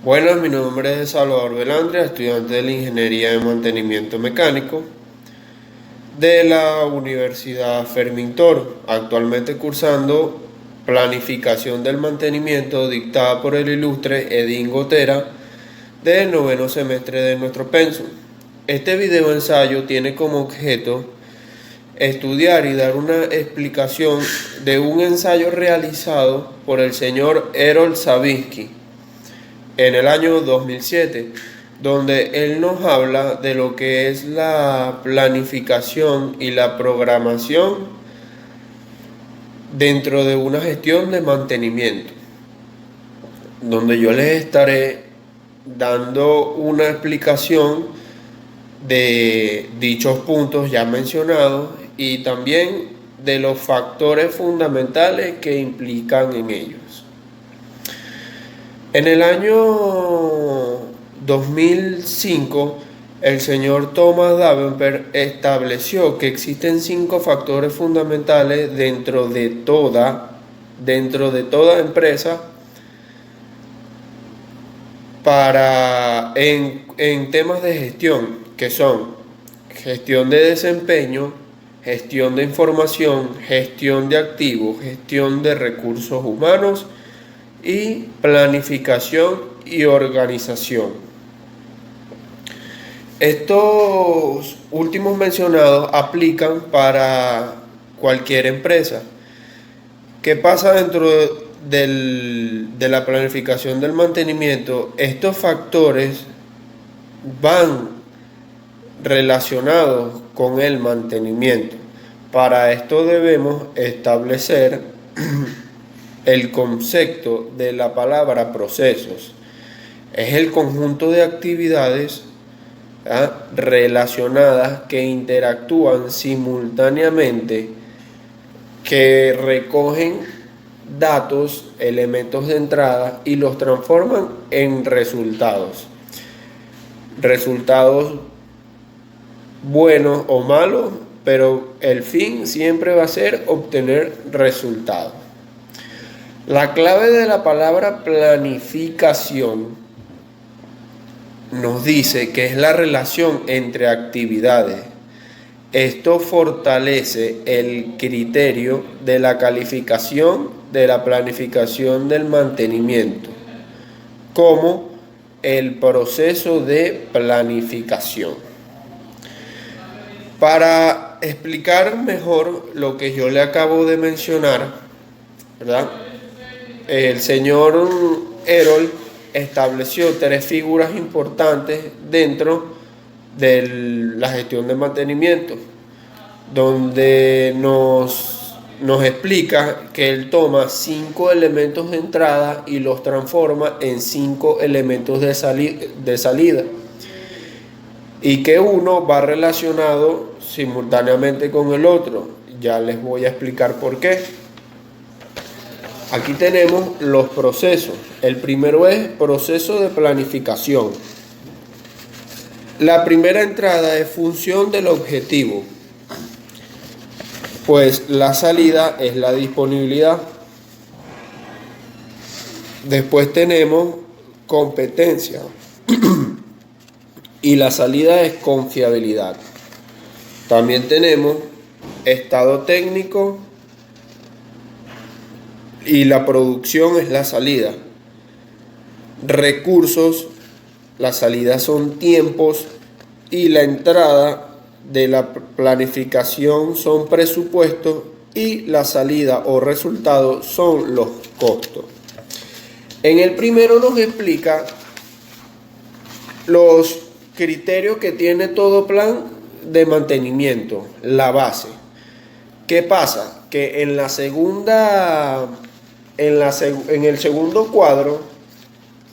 Buenas, mi nombre es Salvador Velandria, estudiante de la Ingeniería de Mantenimiento Mecánico de la Universidad Fermín Toro, actualmente cursando Planificación del Mantenimiento dictada por el ilustre Edín Gotera del noveno semestre de nuestro pensum. Este video ensayo tiene como objeto estudiar y dar una explicación de un ensayo realizado por el señor Errol Savinsky en el año 2007, donde él nos habla de lo que es la planificación y la programación dentro de una gestión de mantenimiento, donde yo les estaré dando una explicación de dichos puntos ya mencionados y también de los factores fundamentales que implican en ellos. En el año 2005, el señor Thomas Davenport estableció que existen 5 factores fundamentales dentro de toda empresa en temas de gestión, que son gestión de desempeño, gestión de información, gestión de activos, gestión de recursos humanos y planificación y organización. Estos últimos mencionados aplican para cualquier empresa. ¿Qué pasa dentro de la planificación del mantenimiento? Estos factores van relacionados con el mantenimiento. Para esto debemos establecer el concepto de la palabra procesos. Es el conjunto de actividades relacionadas que interactúan simultáneamente, que recogen datos, elementos de entrada y los transforman en resultados. Resultados buenos o malos, pero el fin siempre va a ser obtener resultados. La clave de la palabra planificación nos dice que es la relación entre actividades. Esto fortalece el criterio de la calificación de la planificación del mantenimiento como el proceso de planificación. Para explicar mejor lo que yo le acabo de mencionar, ¿verdad? El señor Errol estableció 3 figuras importantes dentro de la gestión de mantenimiento, donde nos explica que él toma 5 elementos de entrada y los transforma en 5 elementos de salida, y que uno va relacionado simultáneamente con el otro. Ya les voy a explicar por qué. Aquí tenemos los procesos. El primero es proceso de planificación. La primera entrada es función del objetivo, pues la salida es la disponibilidad. Después tenemos competencia y la salida es confiabilidad. También tenemos estado técnico y la producción es la salida. Recursos, la salida son tiempos y la entrada de la planificación son presupuestos y la salida o resultado son los costos. En el primero nos explica los criterios que tiene todo plan de mantenimiento, la base. ¿Qué pasa? Que en el segundo cuadro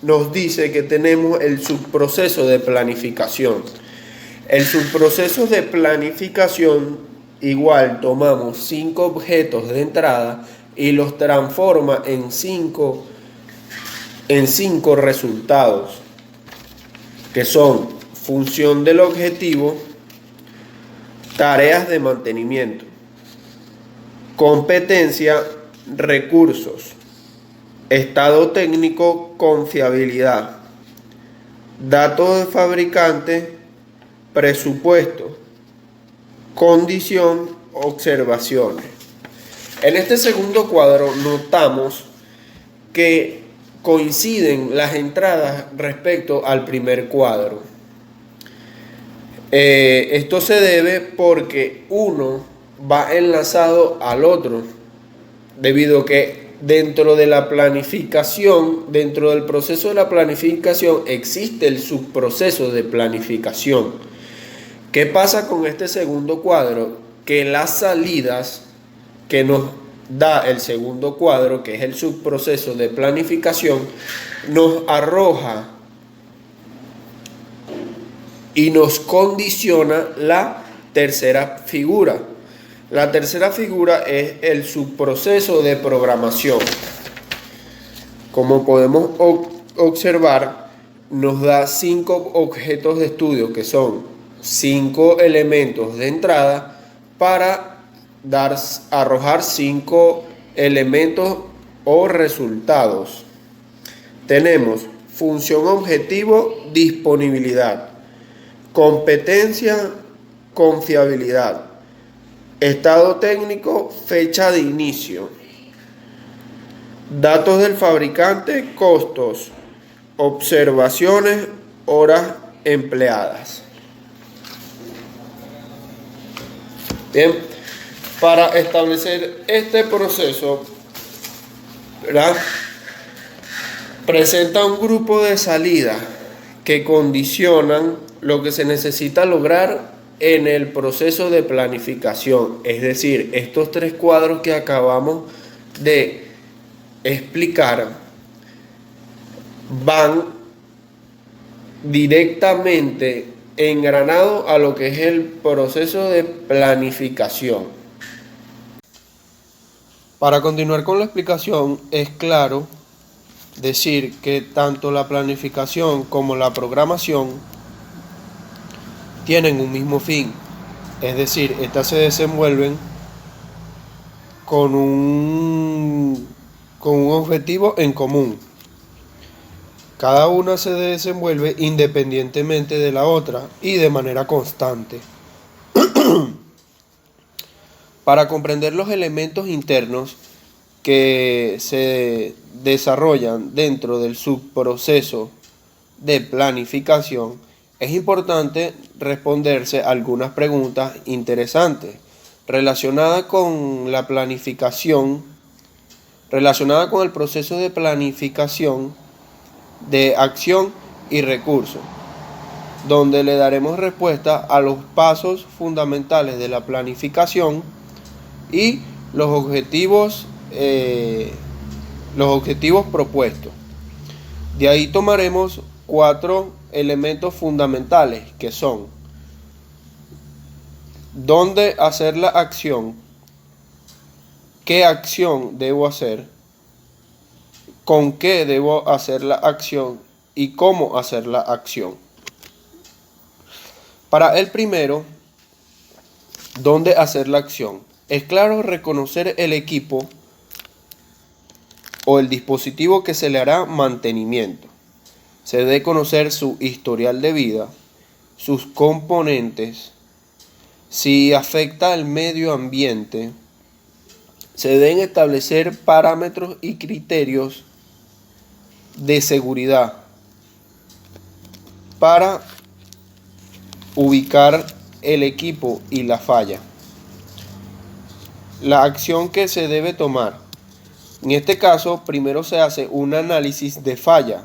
nos dice que tenemos el subproceso de planificación. El subproceso de planificación, igual tomamos 5 objetos de entrada y los transforma en 5 resultados, que son función del objetivo, tareas de mantenimiento, competencia, recursos, estado técnico, confiabilidad. datos de fabricante, presupuesto, condición, observaciones. En este segundo cuadro notamos que coinciden las entradas respecto al primer cuadro. Esto se debe porque uno va enlazado al otro, debido a que dentro de la planificación, dentro del proceso de la planificación, existe el subproceso de planificación. ¿Qué pasa con este segundo cuadro? Que las salidas que nos da el segundo cuadro, que es el subproceso de planificación, nos arroja y nos condiciona la tercera figura. La tercera figura es el subproceso de programación. Como podemos observar, nos da 5 objetos de estudio, que son 5 elementos de entrada para arrojar 5 elementos o resultados. Tenemos función objetivo, disponibilidad, competencia, confiabilidad, estado técnico, fecha de inicio, datos del fabricante, costos, observaciones, horas empleadas. Bien, para establecer este proceso, ¿verdad?, presenta un grupo de salidas que condicionan lo que se necesita lograr en el proceso de planificación. Es decir, estos 3 cuadros que acabamos de explicar van directamente engranados a lo que es el proceso de planificación. Para continuar con la explicación, es claro decir que tanto la planificación como la programación tienen un mismo fin, es decir, estas se desenvuelven con un objetivo en común. Cada una se desenvuelve independientemente de la otra y de manera constante. Para comprender los elementos internos que se desarrollan dentro del subproceso de planificación, es importante responderse algunas preguntas interesantes relacionadas con la planificación, relacionadas con el proceso de planificación de acción y recursos, donde le daremos respuesta a los pasos fundamentales de la planificación y los objetivos propuestos. De ahí tomaremos 4 elementos fundamentales, que son: dónde hacer la acción, qué acción debo hacer, con qué debo hacer la acción y cómo hacer la acción. Para el primero, dónde hacer la acción, es claro reconocer el equipo o el dispositivo que se le hará mantenimiento. Se debe conocer su historial de vida, sus componentes, si afecta al medio ambiente. Se deben establecer parámetros y criterios de seguridad para ubicar el equipo y la falla. La acción que se debe tomar. En este caso, primero se hace un análisis de falla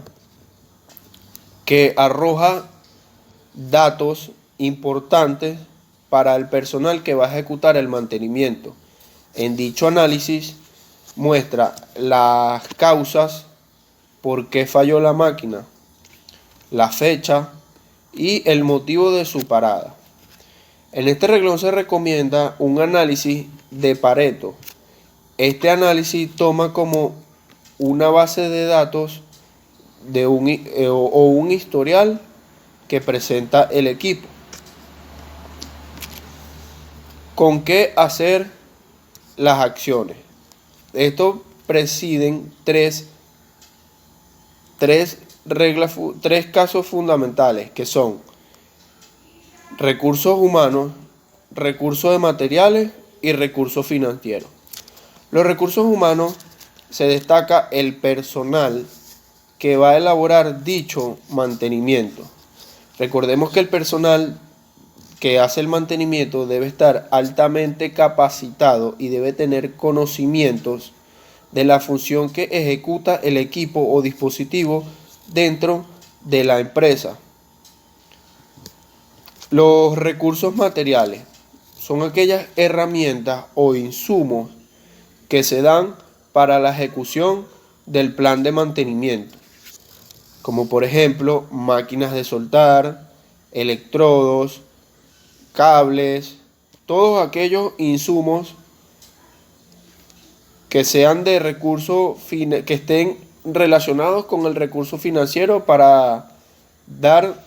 que arroja datos importantes para el personal que va a ejecutar el mantenimiento. En dicho análisis muestra las causas, por qué falló la máquina, la fecha y el motivo de su parada. En este renglón se recomienda un análisis de Pareto. Este análisis toma como una base de datos de un historial que presenta el equipo. ¿Con qué hacer las acciones? Esto presiden tres tres casos fundamentales que son recursos humanos, recursos de materiales y recursos financieros. Los recursos humanos se destaca el personal que va a elaborar dicho mantenimiento. Recordemos que el personal que hace el mantenimiento debe estar altamente capacitado y debe tener conocimientos de la función que ejecuta el equipo o dispositivo dentro de la empresa. Los recursos materiales son aquellas herramientas o insumos que se dan para la ejecución del plan de mantenimiento, como por ejemplo máquinas de soldar, electrodos, cables, todos aquellos insumos que sean de que estén relacionados con el recurso financiero para dar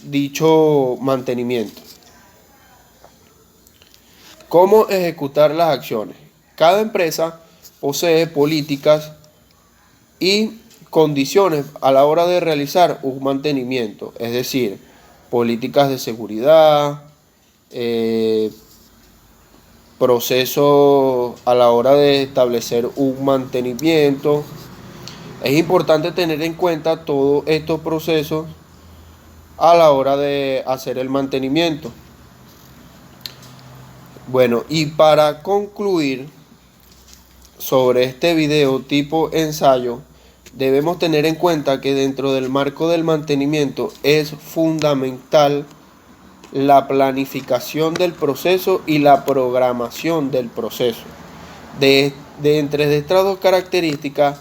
dicho mantenimiento. ¿Cómo ejecutar las acciones? Cada empresa posee políticas y condiciones a la hora de realizar un mantenimiento, es decir, políticas de seguridad, procesos a la hora de establecer un mantenimiento. Es importante tener en cuenta todos estos procesos a la hora de hacer el mantenimiento. Bueno, y para concluir sobre este video tipo ensayo, debemos tener en cuenta que dentro del marco del mantenimiento es fundamental la planificación del proceso y la programación del proceso. Entre estas dos características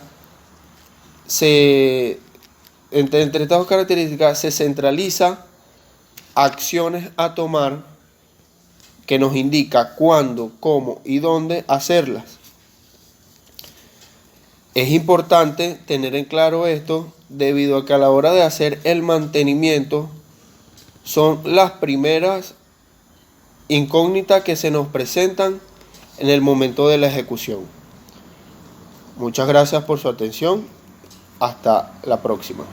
se centraliza acciones a tomar que nos indica cuándo, cómo y dónde hacerlas. Es importante tener en claro esto debido a que a la hora de hacer el mantenimiento son las primeras incógnitas que se nos presentan en el momento de la ejecución. Muchas gracias por su atención. Hasta la próxima.